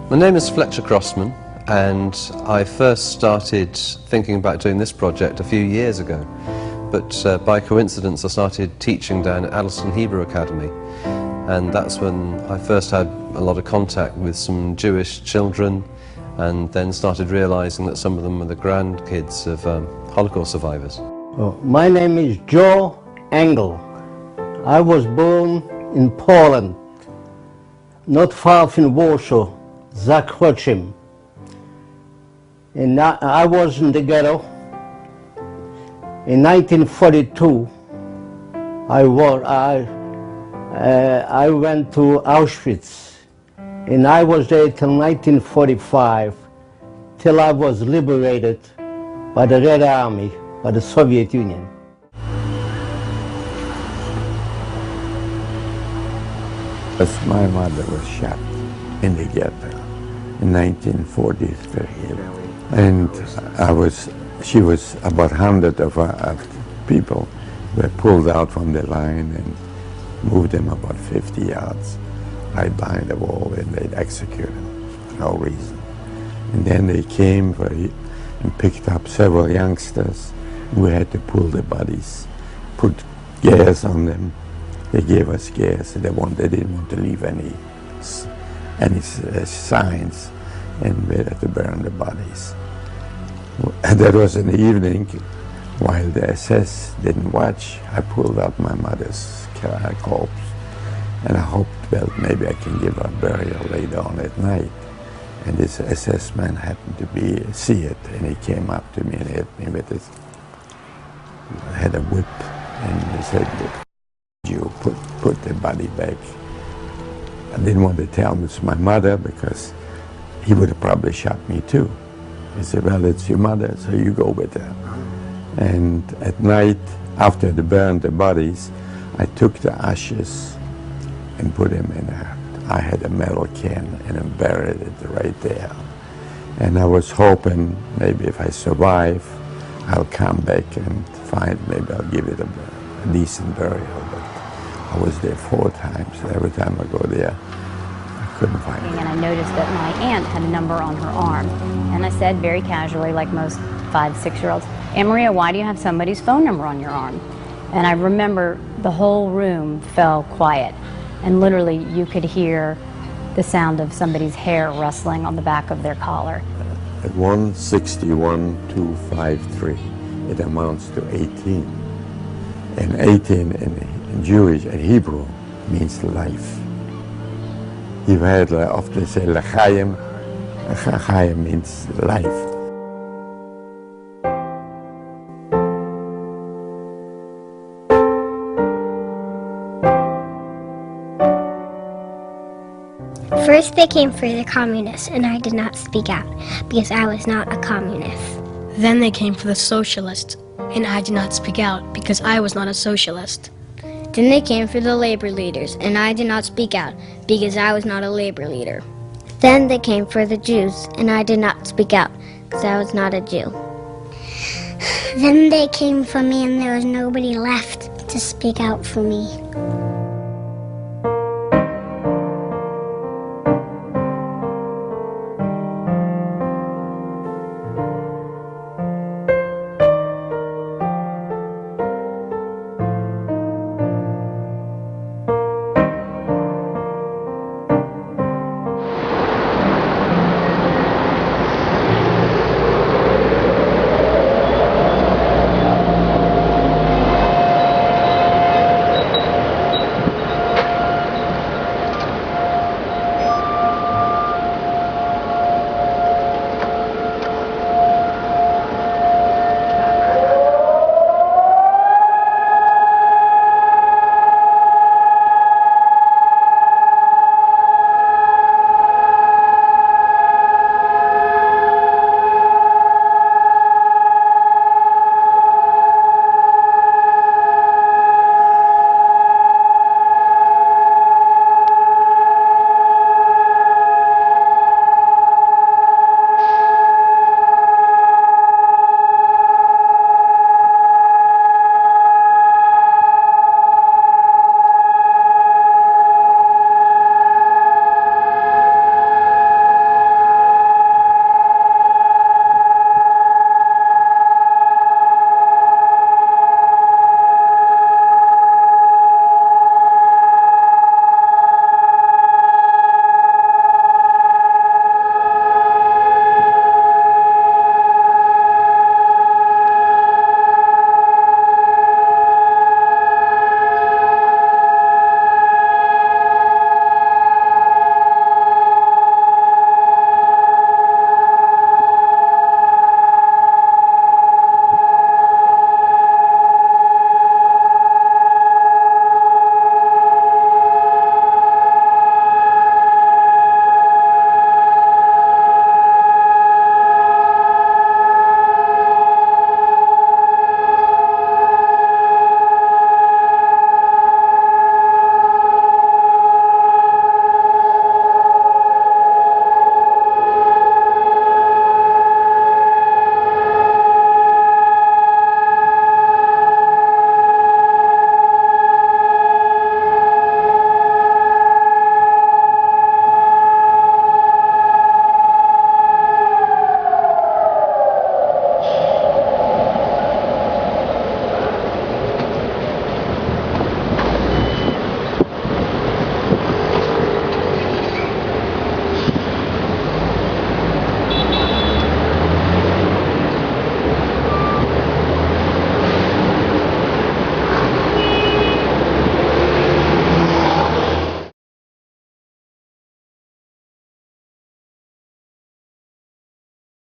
My name is Fletcher Crossman, and I first started thinking about doing this project a few years ago. But by coincidence I started teaching down at Addleston Hebrew Academy, and that's when I first had a lot of contact with some Jewish children, and then started realizing that some of them were the grandkids of Holocaust survivors. My name is Joe Engel. I was born in Poland, not far from Warsaw, Zakroczym. And I was in the ghetto. In 1942, I went to Auschwitz, and I was there till 1945, till I was liberated by the Red Army, by the Soviet Union. As my mother was shot in the ghetto in 1943, and she was about 100 of people were pulled out from the line and moved them about 50 yards right behind the wall, and they'd execute them for no reason. And then they came and picked up several youngsters. We had to pull the bodies, put gas on them. They gave us gas. They didn't want to leave any signs, and we had to burn the bodies. And that was in the evening, while the SS didn't watch. I pulled out my mother's corpse, and I hoped, well, maybe I can give her burial later on at night. And this SS man happened to see it, and he came up to me and hit me with his, had a whip, and he said, "You put the body back." I didn't want to tell him it's my mother, because he would have probably shot me too. He said, "Well, it's your mother, so you go with her." And at night, after they burned the bodies, I took the ashes and put them in I had a metal can, and I buried it right there. And I was hoping maybe if I survive, I'll come back and maybe I'll give it a decent burial. But I was there 4 times. Every time I go there, I couldn't find it. And I noticed that my aunt had a number on her arm. And I said very casually, like most 5-, 6-year-olds, "Aunt Maria, why do you have somebody's phone number on your arm?" And I remember the whole room fell quiet. And literally you could hear the sound of somebody's hair rustling on the back of their collar. At 161,253, it amounts to 18. And 18 in Jewish and Hebrew means life. You've heard often say l'chaim. L'chaim means life. First they came for the communists, and I did not speak out, because I was not a communist. Then they came for the socialists, and I did not speak out, because I was not a socialist. Then they came for the labor leaders, and I did not speak out, because I was not a labor leader. Then they came for the Jews, and I did not speak out, because I was not a Jew. Then they came for me, and there was nobody left to speak out for me.